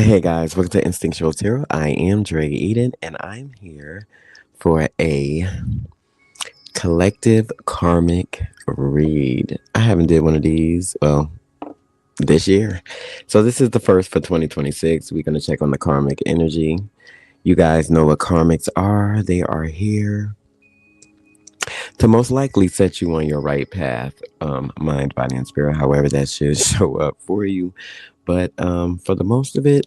Hey guys, welcome to Instinctual Tarot. I am Dre Eden, and I'm here for a collective karmic read. I haven't did one of these, this year. So this is the first for 2026. We're going to check on the karmic energy. You guys know what karmics are. They are here to most likely set you on your right path, mind, body, and spirit, however that should show up for you. But for the most of it,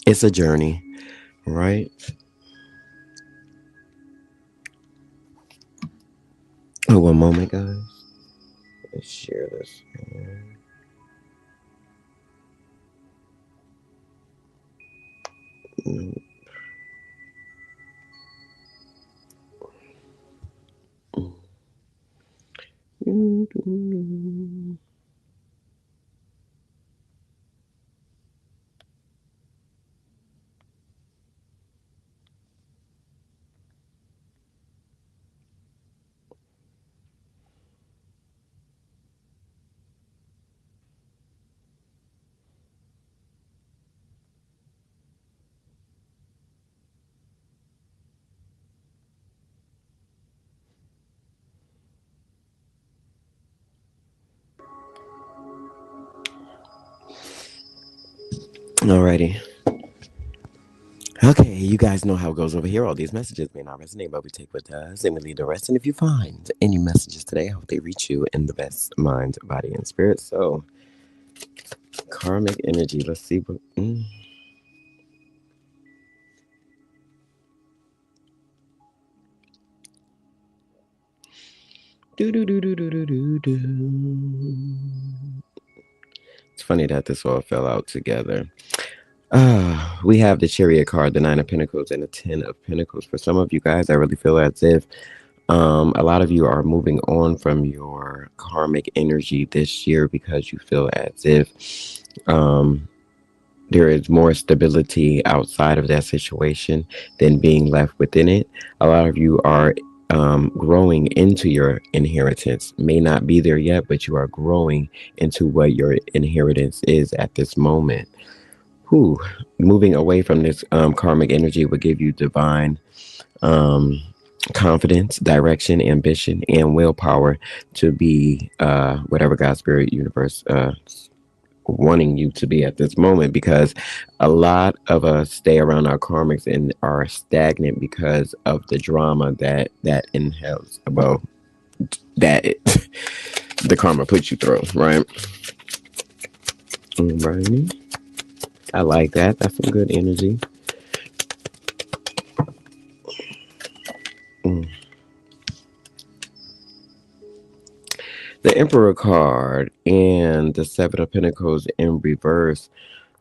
it's a journey, right? Oh, one moment, guys. Let's share this. Alrighty. Okay, you guys know how it goes over here. All these messages may not resonate, but we take what does and we leave the rest. And if you find any messages today, I hope they reach you in the best mind, body, and spirit. So, karmic energy. Let's see what. Do do do do do do do do. It's funny that this all fell out together. We have the Chariot card, the Nine of Pentacles, and the Ten of Pentacles. For some of you guys, I really feel as if a lot of you are moving on from your karmic energy this year because you feel as if there is more stability outside of that situation than being left within it. A lot of you are growing into your inheritance. May not be there yet, but you are growing into what your inheritance is at this moment. Whew. Moving away from this karmic energy would give you divine confidence, direction, ambition, and willpower to be whatever God, Spirit, Universe wanting you to be at this moment, because a lot of us stay around our karmics and are stagnant because of the drama that inhales, well, the karma puts you through, right? Right. I like that. That's some good energy. The Emperor card and the Seven of Pentacles in reverse,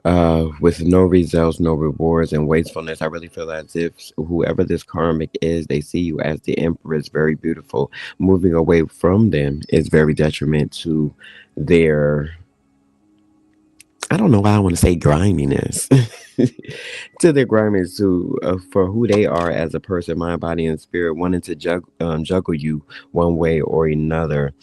with no results, no rewards, and wastefulness. I really feel as if whoever this karmic is, they see you as the Emperor is very beautiful. Moving away from them is very detriment to their, I don't know why I want to say griminess. To their griminess, to for who they are as a person, mind, body, and spirit, wanting to juggle you one way or another.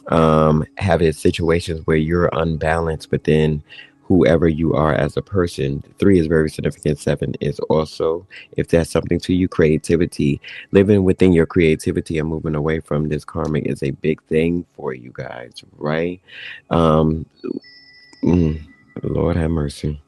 Having situations where you're unbalanced within whoever you are as a person. Three is very significant. Seven is also, if that's something to you, creativity. Living within your creativity and moving away from this karmic is a big thing for you guys, right? Um, mm, Lord have mercy.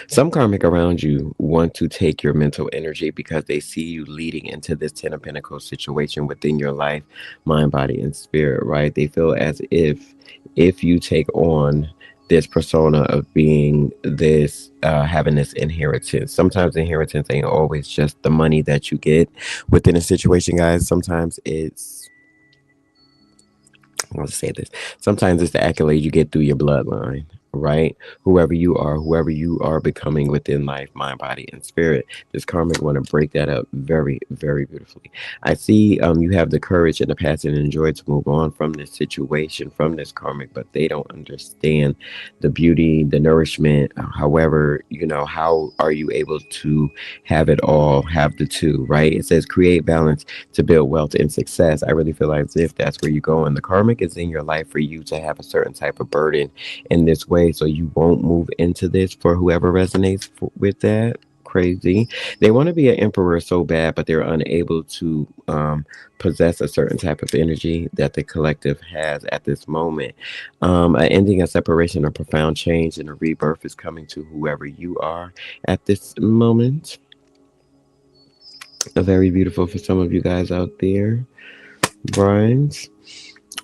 Some karmic around you want to take your mental energy because they see you leading into this Ten of Pentacles situation within your life, mind, body, and spirit, right? They feel as if you take on this persona of being this, having this inheritance. Sometimes inheritance ain't always just the money that you get within a situation, guys. Sometimes it's, I'll say this. Sometimes it's the accolade you get through your bloodline, right? Whoever you are becoming within life, mind, body, and spirit. This karmic want to break that up very, very beautifully. I see you have the courage and the passion and joy to move on from this situation, from this karmic, but they don't understand the beauty, the nourishment. However, how are you able to have it all, have the two, right? It says create balance to build wealth and success. I really feel like as if that's where you go, and the karmic is in your life for you to have a certain type of burden in this way. way so you won't move into this for whoever resonates with that. Crazy. They want to be an emperor so bad, but they're unable to possess a certain type of energy that the collective has at this moment. An ending, a separation, a profound change, and a rebirth is coming to whoever you are at this moment. Very beautiful for some of you guys out there. Brian's.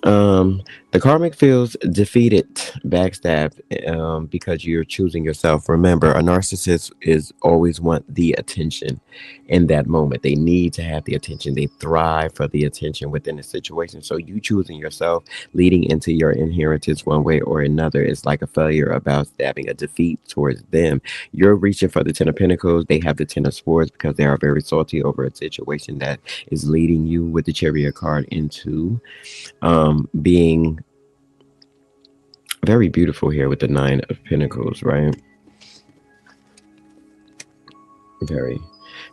Um, the karmic feels defeated, backstabbed, because you're choosing yourself. Remember, a narcissist is always want the attention in that moment. They need to have the attention. They thrive for the attention within the situation. So you choosing yourself, leading into your inheritance one way or another, is like a failure about stabbing, a defeat towards them. You're reaching for the Ten of Pentacles. They have the Ten of Swords because they are very salty over a situation that is leading you with the Chariot card into being very beautiful here with the Nine of Pentacles, right?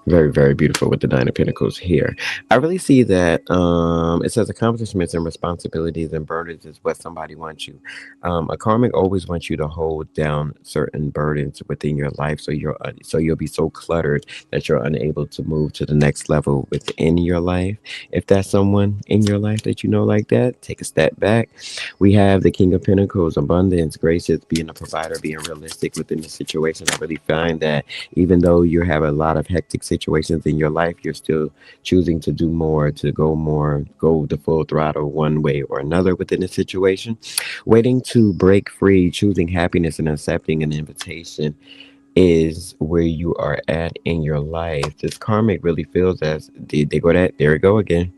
Very, very beautiful with the Nine of Pentacles here. I really see that it says accomplishments and responsibilities and burdens is what somebody wants you. A karmic always wants you to hold down certain burdens within your life, so you'll be so cluttered that you're unable to move to the next level within your life. If that's someone in your life that you know like that, take a step back. We have the King of Pentacles, abundance, gracious, being a provider, being realistic within the situation. I really find that even though you have a lot of hectic situations in your life, you're still choosing to do more, go the full throttle one way or another within the situation. Waiting to break free, choosing happiness and accepting an invitation is where you are at in your life. This karmic really feels as they go that there we go again.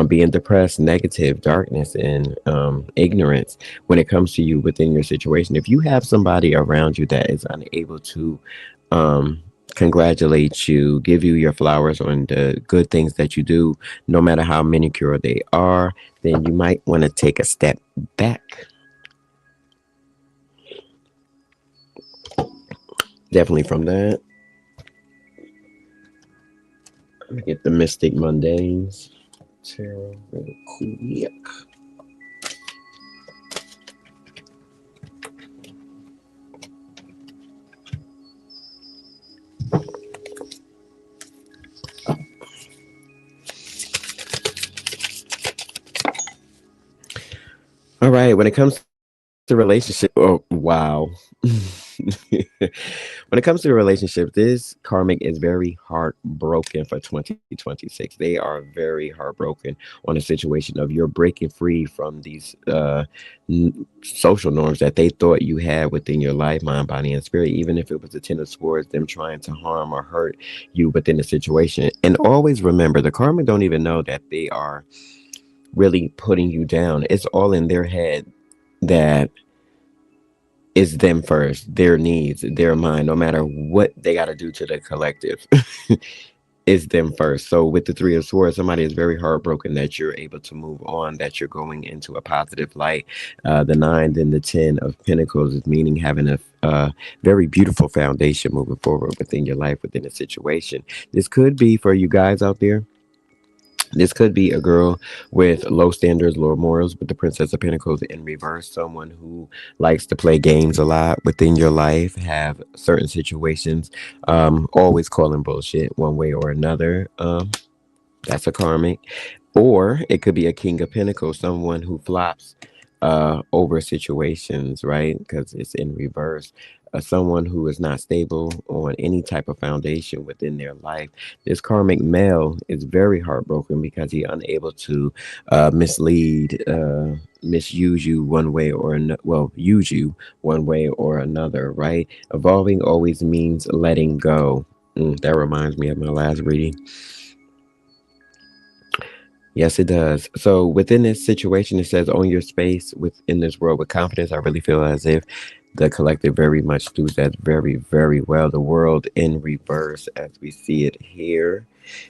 Being depressed, negative, darkness, and ignorance when it comes to you within your situation. If you have somebody around you that is unable to um, congratulate you, give you your flowers on the good things that you do, no matter how manicure they are, then you might want to take a step back. Definitely from that. Let me get the Mystic Mundanes. Tarot real quick. All right, when it comes to relationship, oh wow. When it comes to a relationship, this karmic is very heartbroken for 2026. They are very heartbroken on a situation of you're breaking free from these social norms that they thought you had within your life, mind, body, and spirit. Even if it was the Ten of Swords, them trying to harm or hurt you within the situation. And always remember, the karmic don't even know that they are really putting you down. It's all in their head that it's them first, their needs, their mind, no matter what they got to do to the collective. It's them first. So with the Three of Swords, somebody is very heartbroken that you're able to move on, that you're going into a positive light. The Nine and the Ten of Pentacles is meaning having a very beautiful foundation moving forward within your life, within a situation. This could be for you guys out there. This could be a girl with low standards, low morals, with the Princess of Pentacles in reverse. Someone who likes to play games a lot within your life, have certain situations, always calling bullshit one way or another. That's a karmic. Or it could be a King of Pentacles, someone who flops over situations, right? Because it's in reverse. Someone who is not stable on any type of foundation within their life. This karmic male is very heartbroken because he unable to mislead, misuse you one way or another. Well, use you one way or another, right? Evolving always means letting go. That reminds me of my last reading. Yes, it does. So within this situation, it says own your space within this world with confidence. I really feel as if the collective very much do that very well. The world in reverse as we see it here.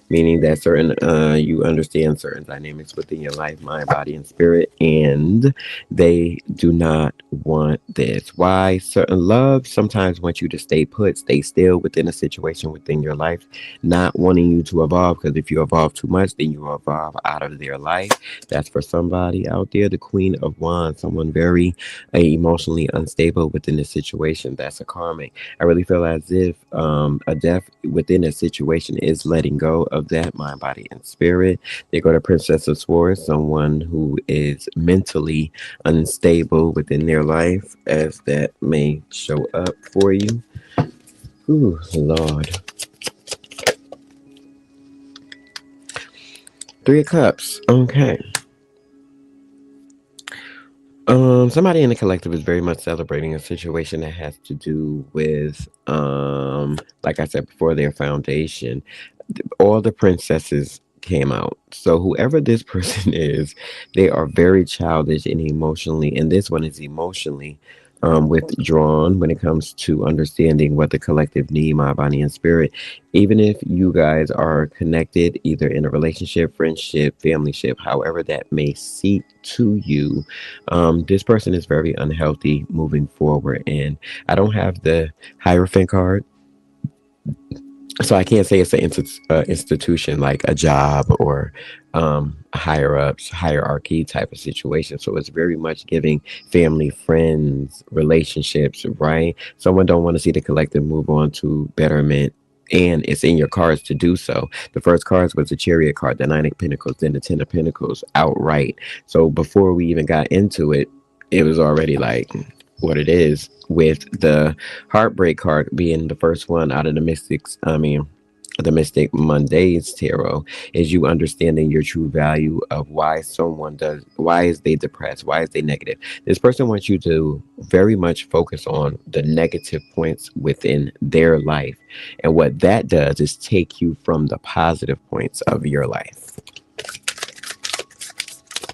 meaning that certain you understand certain dynamics within your life, mind, body, and spirit, and they do not want this. Why? Certain love sometimes wants you to stay put, stay still within a situation within your life, not wanting you to evolve, because if you evolve too much, then you evolve out of their life. That's for somebody out there. The Queen of Wands, someone very emotionally unstable within the situation. That's a karmic. I really feel as if a death within a situation is letting go of that mind, body, and spirit. They go to Princess of Swords, someone who is mentally unstable within their life, as that may show up for you. Ooh, Lord. Three of Cups. Okay. Somebody in the collective is very much celebrating a situation that has to do with, like I said before, their foundation. All the princesses came out. So whoever this person is, they are very childish and emotionally, and this one is emotionally withdrawn when it comes to understanding what the collective need, my body and spirit. Even if you guys are connected, either in a relationship, friendship, familyship, however that may seek to you, this person is very unhealthy moving forward. And I don't have the Hierophant card, so I can't say it's an institution like a job or higher ups, hierarchy type of situation. So it's very much giving family, friends, relationships, right? Someone don't want to see the collective move on to betterment. And it's in your cards to do so. The first cards was the Chariot card, the Nine of Pentacles, then the Ten of Pentacles outright. So before we even got into it, it was already like what it is, with the Heartbreak card being the first one out of the mystics. I mean, the Mystic Monday's tarot, is you understanding your true value of why someone does, why is they depressed, why is they negative. This person wants you to very much focus on the negative points within their life, and what that does is take you from the positive points of your life.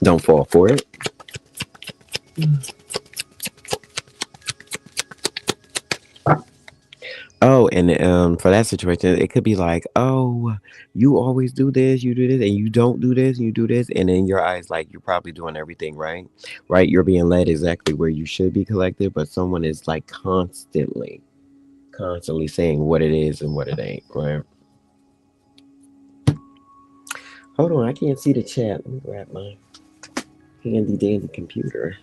Don't fall for it. Oh, and for that situation, it could be like, oh, you always do this, you do this, and you don't do this, and you do this, and in your eyes, like you're probably doing everything right, right? You're being led exactly where you should be collected, but someone is like constantly saying what it is and what it ain't, right? Hold on, I can't see the chat. Let me grab my handy dandy computer.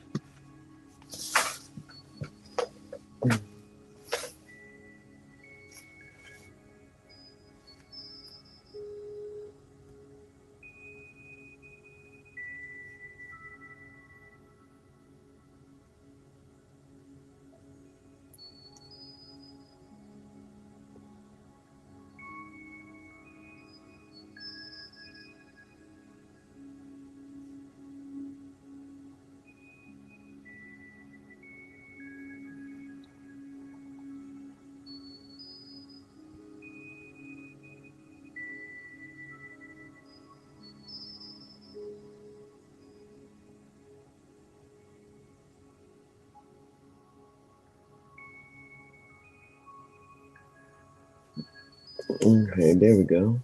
Okay, there we go.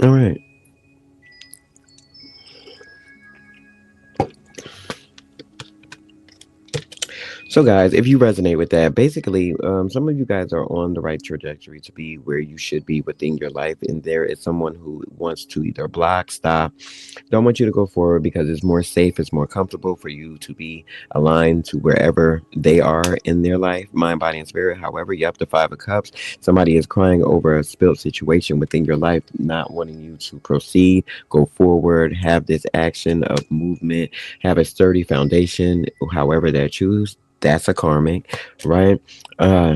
All right. So, guys, if you resonate with that, basically, some of you guys are on the right trajectory to be where you should be within your life. And there is someone who wants to either block, stop, don't want you to go forward because it's more safe, it's more comfortable for you to be aligned to wherever they are in their life, mind, body, and spirit. However, you have the Five of Cups. Somebody is crying over a spilled situation within your life, not wanting you to proceed, go forward, have this action of movement, have a sturdy foundation, however they choose. That's a karmic, right?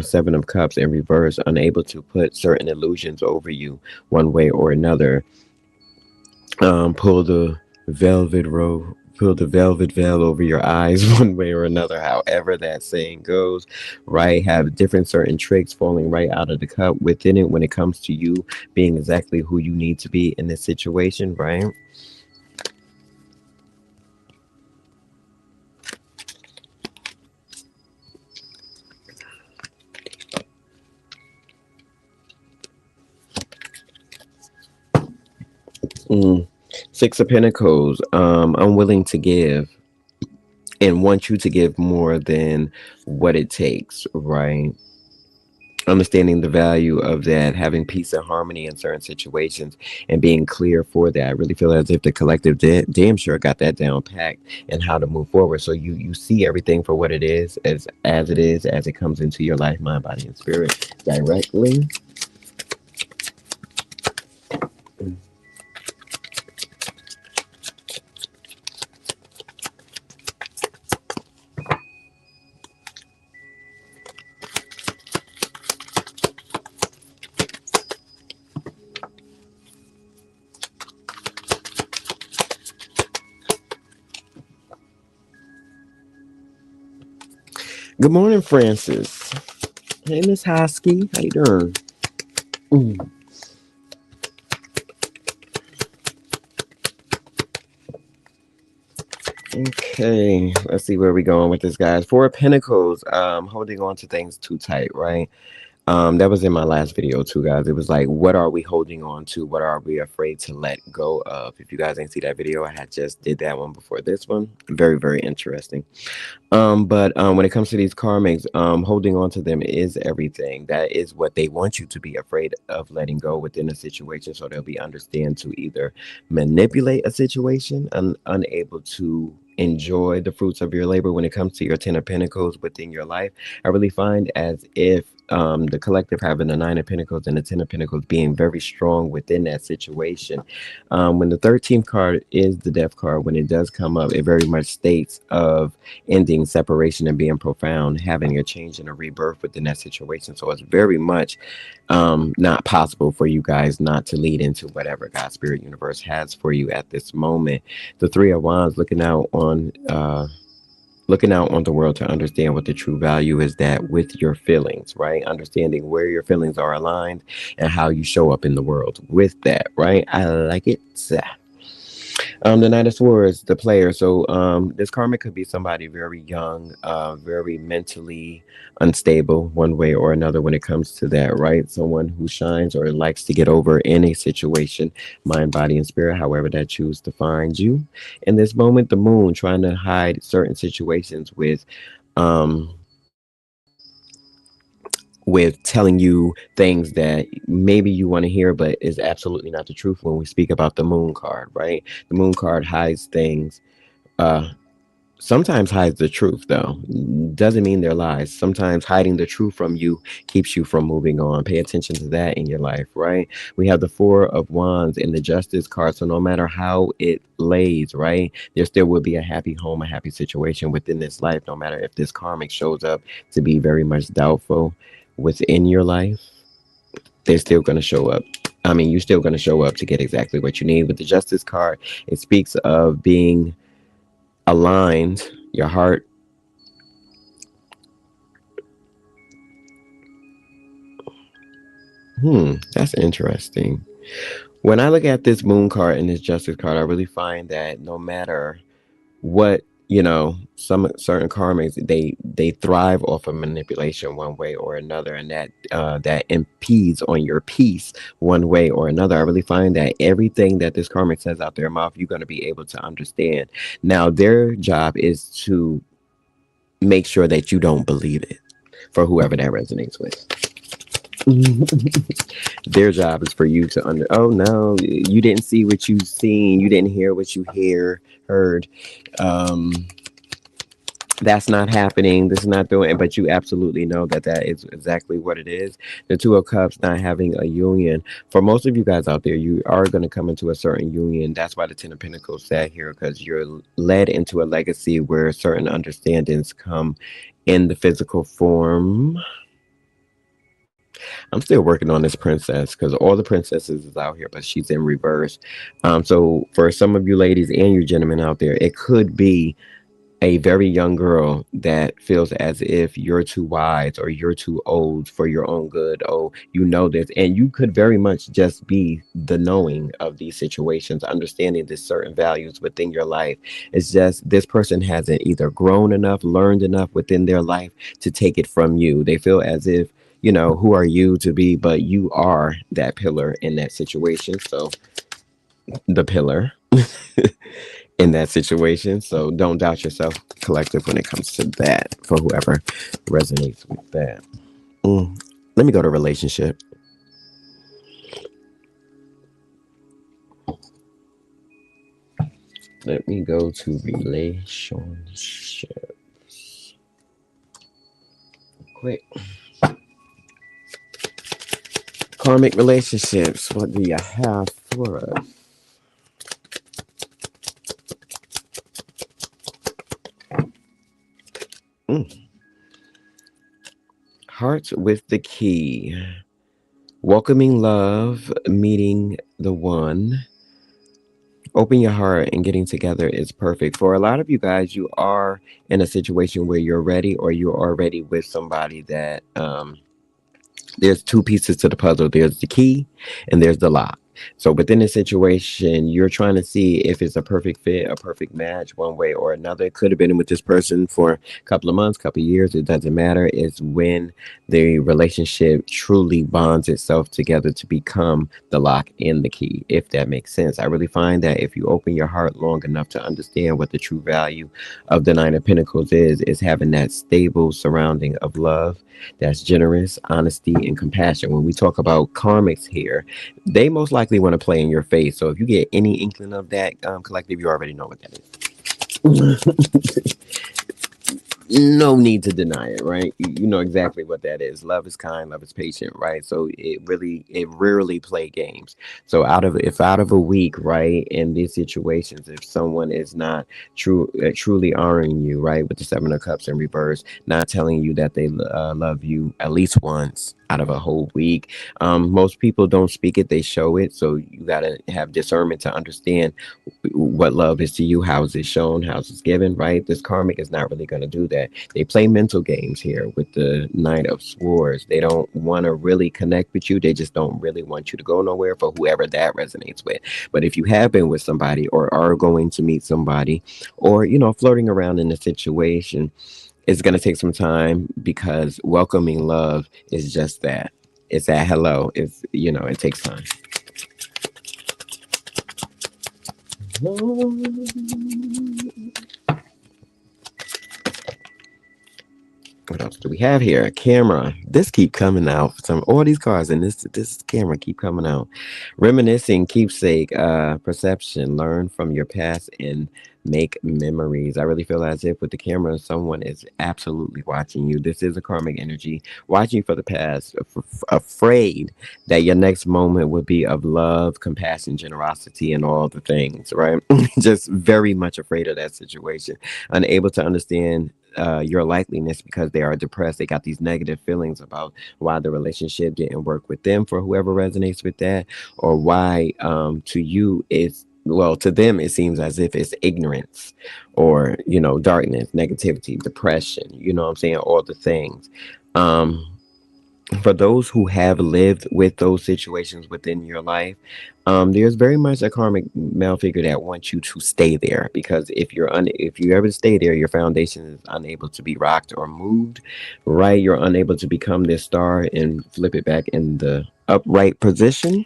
Seven of Cups in reverse, unable to put certain illusions over you one way or another. Pull the pull the velvet veil over your eyes one way or another, however that saying goes, right? Have different certain tricks falling right out of the cup within it when it comes to you being exactly who you need to be in this situation, right? Mm. Six of Pentacles, unwilling to give and want you to give more than what it takes, right? Understanding the value of that, having peace and harmony in certain situations, and being clear for that. I really feel as if the collective damn sure got that down packed and how to move forward. So you see everything for what it is, as it is, as it comes into your life, mind, body, and spirit directly. Good morning, Francis. Hey, Miss Hosky, how you doing? Mm. Okay, let's see where we going with this, guys. Four of Pentacles, holding on to things too tight, right? That was in my last video too, guys. It was like, what are we holding on to? What are we afraid to let go of? If you guys ain't see that video, I had just did that one before this one. Very, very interesting. But when it comes to these karmics, holding on to them is everything. That is what they want you to be afraid of letting go within a situation, so they'll be understand to either manipulate a situation and unable to enjoy the fruits of your labor. When it comes to your Ten of Pentacles within your life, I really find as if the collective having the Nine of Pentacles and the Ten of Pentacles being very strong within that situation. When the 13th card is the Death card, when it does come up, it very much states of ending, separation, and being profound, having a change and a rebirth within that situation. So it's very much not possible for you guys not to lead into whatever God, Spirit, Universe has for you at this moment. The Three of Wands, looking out on the world to understand what the true value is, that with your feelings, right? Understanding where your feelings are aligned and how you show up in the world with that, right? I like it. The Knight of Swords, the player. So this karmic could be somebody very young, very mentally unstable one way or another when it comes to that, right? Someone who shines or likes to get over any situation, mind, body, and spirit, however that choose to find you. In this moment, the moon trying to hide certain situations um with telling you things that maybe you want to hear, but is absolutely not the truth when we speak about the moon card, right? The moon card hides things, uh sometimes hides the truth, though. Doesn't mean they're lies. Sometimes hiding the truth from you keeps you from moving on. Pay attention to that in your life, right? We have the Four of Wands in the Justice card. So no matter how it lays, right, there still will be a happy home, a happy situation within this life, no matter if this karmic shows up to be very much doubtful within your life. They're still going to show up. I mean, you're still going to show up to get exactly what you need. With the Justice card, it speaks of being aligned, your heart. That's interesting. When I look at this moon card and this justice card, I really find that no matter what, some certain karmics, they thrive off of manipulation one way or another, and that impedes on your peace one way or another. I really find that everything that this karmic says out their mouth, you're going to be able to understand. Now their job is to make sure that you don't believe it, for whoever that resonates with. Their job is for you to oh no, you didn't see what you seen, you didn't hear what you heard. um that's not happening, this is not doing it, but you absolutely know that that is exactly what it is. The Two of Cups not having a union. For most of you guys out there, you are going to come into a certain union. That's why the Ten of Pentacles sat here, because you're led into a legacy where certain understandings come in the physical form. I'm still working on this princess because all the princesses is out here, but she's in reverse. So for some of you ladies and you gentlemen out there, it could be a very young girl that feels as if you're too wise or you're too old for your own good. Oh, you know this. And you could very much just be the knowing of these situations, understanding the certain values within your life. It's just this person hasn't either grown enough, learned enough within their life to take it from you. They feel as if, who are you to be, but you are that pillar in that situation. So the pillar in that situation. So don't doubt yourself, collective, when it comes to that, for whoever resonates with that. Mm. Let me go to relationship. Let me go to relationship. Quick. Karmic relationships. What do you have for us? Mm. Heart with the key. Welcoming love, meeting the one. Open your heart and getting together is perfect. For a lot of you guys, you are in a situation where you're ready, or you're already with somebody that there's two pieces to the puzzle. There's the key and there's the lock. So within a situation, you're trying to see if it's a perfect fit, a perfect match, one way or another. It could have been with this person for a couple of months, couple of years. It doesn't matter. It's when the relationship truly bonds itself together to become the lock and the key, if that makes sense. I really find that if you open your heart long enough to understand what the true value of the Nine of Pentacles is having that stable surrounding of love that's generous, honesty, and compassion. When we talk about karmics here, they most likely want to play in your face. So if you get any inkling of that, collective, you already know what that is. No need to deny it, right? You know exactly what that is. Love is kind, love is patient, right? So it rarely play games. So out of a week, right, in these situations, if someone is not truly honoring you, right, with the Seven of Cups in reverse, not telling you that they love you at least once out of a whole week, most people don't speak it, they show it. So you gotta have discernment to understand what love is to you, how is it shown, how is it given, right? This karmic is not really going to do that. They play mental games here with the Knight of Swords. They don't want to really connect with you. They just don't really want you to go nowhere, for whoever that resonates with. But if you have been with somebody, or are going to meet somebody, or flirting around in a situation, it's going to take some time, because welcoming love is just that. It's that hello. It takes time. What else do we have here? A camera. This keep coming out. Some all these cards and this camera keep coming out. Reminiscing, keepsake, perception. Learn from your past and make memories. I really feel as if with the camera, someone is absolutely watching you. This is a karmic energy watching for the past, afraid that your next moment would be of love, compassion, generosity, and all the things. Right? Just very much afraid of that situation, unable to understand your likeliness, because they are depressed. They got these negative feelings about why the relationship didn't work with them, for whoever resonates with that, or why to you it's, well, to them it seems as if it's ignorance, or darkness, negativity, depression, what I'm saying, all the things. um for those who have lived with those situations within your life, there's very much a karmic male figure that wants you to stay there, because if you ever stay there, your foundation is unable to be rocked or moved, right? You're unable to become this star and flip it back in the upright position,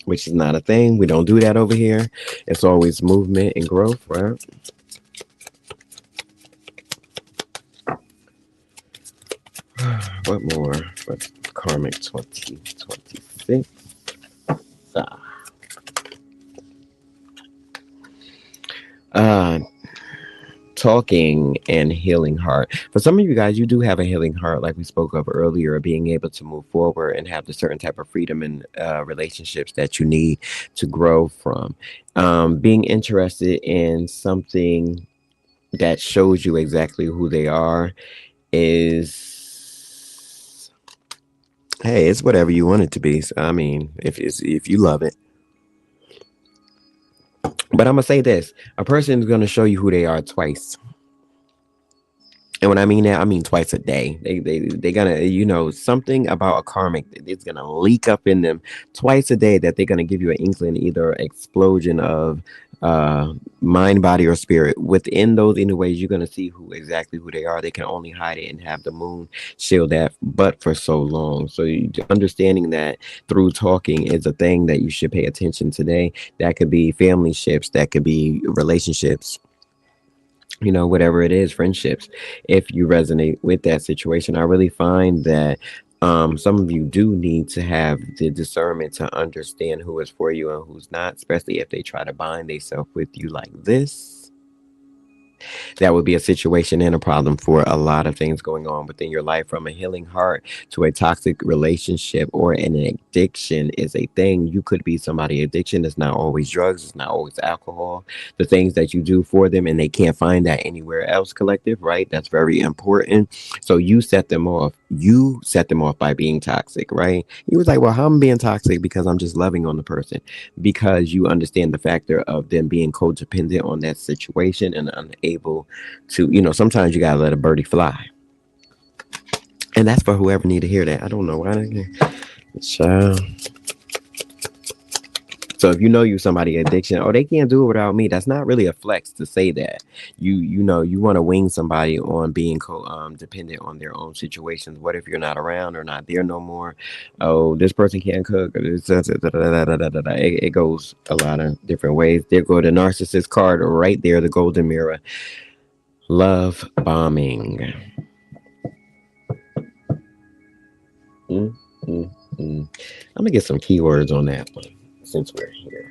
which is not a thing. We don't do that over here. It's always movement and growth, right? What more? What's karmic 2026? Uh, Talking and healing heart. For some of you guys, you do have a healing heart, like we spoke of earlier, being able to move forward and have the certain type of freedom in relationships that you need to grow from. Being interested in something that shows you exactly who they are is, hey, it's whatever you want it to be. So, I mean, if you love it. But I'm gonna say this: a person is gonna show you who they are twice. And when I mean that, I mean twice a day. They gonna, something about a karmic, it's gonna leak up in them twice a day, that they're gonna give you an inkling, either explosion of mind, body, or spirit. Within those anyways, you're gonna see who they are. They can only hide it and have the moon shield that but for so long. So understanding that through talking is a thing that you should pay attention today. That could be family ships, that could be relationships, whatever it is, friendships. If you resonate with that situation, I really find that some of you do need to have the discernment to understand who is for you and who's not, especially if they try to bind themselves with you like this. That would be a situation and a problem for a lot of things going on within your life, from a healing heart to a toxic relationship or an addiction is a thing. You could be somebody addiction. It's not always drugs. It's not always alcohol. The things that you do for them and they can't find that anywhere else, collective, right? That's very important. So you set them off. You set them off by being toxic, right? He was like, well, how am I being toxic? Because I'm just loving on the person, because you understand the factor of them being codependent on that situation and unable to, sometimes you gotta let a birdie fly. And that's for whoever need to hear that. I don't know why. Child. So if you know you somebody addiction, oh, they can't do it without me. That's not really a flex to say that. You want to wing somebody on being dependent on their own situations. What if you're not around or not there no more? Oh, this person can't cook. It goes a lot of different ways. There go the narcissist card right there, the golden mirror. Love bombing. Mm, mm, mm. I'm gonna get some keywords on that one since we're here.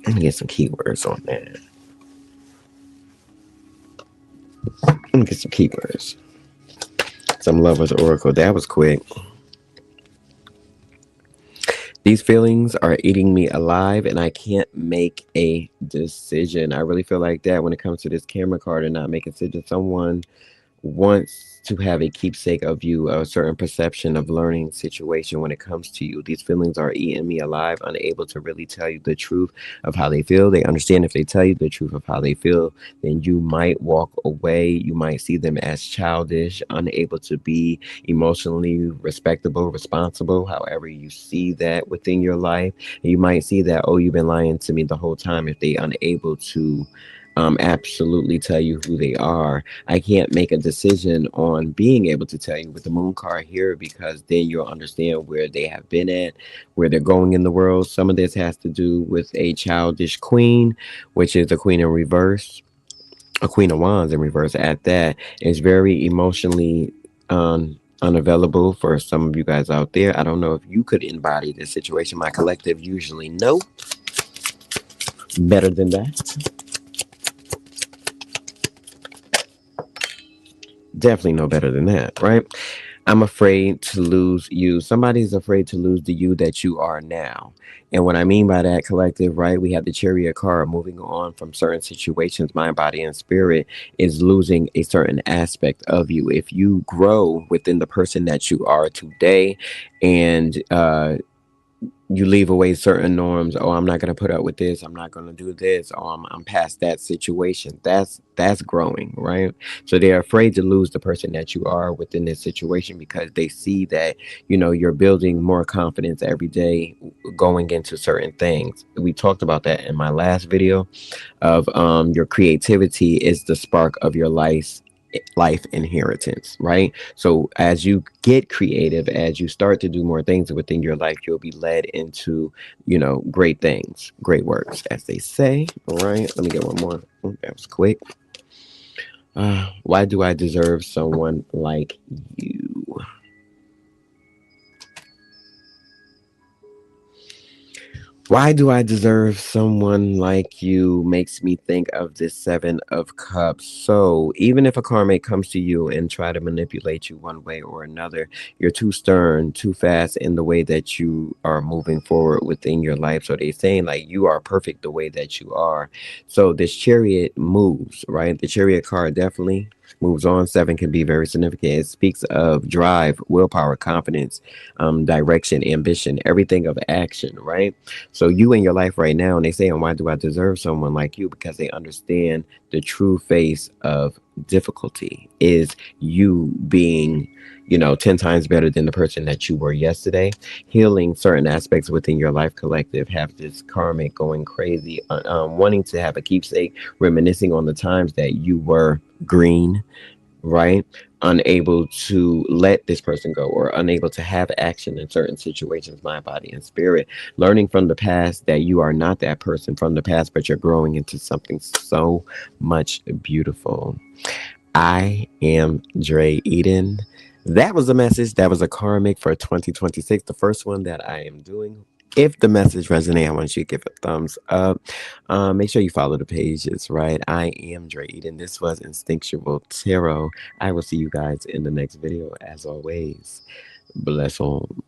I'm gonna get some keywords on that. I'm gonna get some keywords. Some lovers oracle. That was quick. These feelings are eating me alive and I can't make a decision. I really feel like that when it comes to this camera card and not making a decision. Someone wants to have a keepsake of you, a certain perception of learning situation when it comes to you. These feelings are eating me alive, unable to really tell you the truth of how they feel. They understand if they tell you the truth of how they feel, then you might walk away. You might see them as childish, unable to be emotionally respectable, responsible, however you see that within your life. And you might see that, oh, you've been lying to me the whole time, if they unable to absolutely tell you who they are. I can't make a decision on being able to tell you with the moon card here, because then you'll understand where they have been at, where they're going in the world. Some of this has to do with a childish queen, which is a queen in reverse, a queen of wands in reverse at that. Is very emotionally unavailable for some of you guys out there. I don't know if you could embody this situation. My collective usually know better than that. Definitely know better than that, right? I'm afraid to lose you. Somebody's afraid to lose the you that you are now. And what I mean by that, collective, right? We have the chariot card. Moving on from certain situations, mind, body, and spirit is losing a certain aspect of you. If you grow within the person that you are today, and you leave away certain norms. Oh, I'm not going to put up with this. I'm not going to do this. Oh, I'm past that situation. That's growing, right? So they're afraid to lose the person that you are within this situation, because they see that, you're building more confidence every day going into certain things. We talked about that in my last video of your creativity is the spark of your life inheritance, right? So as you get creative, as you start to do more things within your life, you'll be led into, great things, great works, as they say. All right, let me get one more. That was quick. Why do I deserve someone like you? Why do I deserve someone like you makes me think of this Seven of Cups. So even if a karmic comes to you and try to manipulate you one way or another, you're too stern, too fast in the way that you are moving forward within your life. So they're saying like you are perfect the way that you are. So this chariot moves, right? The chariot card definitely moves on. Seven can be very significant. It speaks of drive, willpower, confidence, direction, ambition, everything of action, right? So you in your life right now, and they say, and why do I deserve someone like you? Because they understand the true face of difficulty is you being, 10 times better than the person that you were yesterday. Healing certain aspects within your life collective have this karmic going crazy, wanting to have a keepsake, reminiscing on the times that you were green, right? Unable to let this person go or unable to have action in certain situations, mind, body, and spirit. Learning from the past that you are not that person from the past, but you're growing into something so much beautiful. I am Dre Eden. That was a message. That was a karmic for 2026, the first one that I am doing. If the message resonates, I want you to give it a thumbs up. Make sure you follow the pages, right? I am Dre Eden. This was Instinctual Tarot. I will see you guys in the next video. As always, bless on.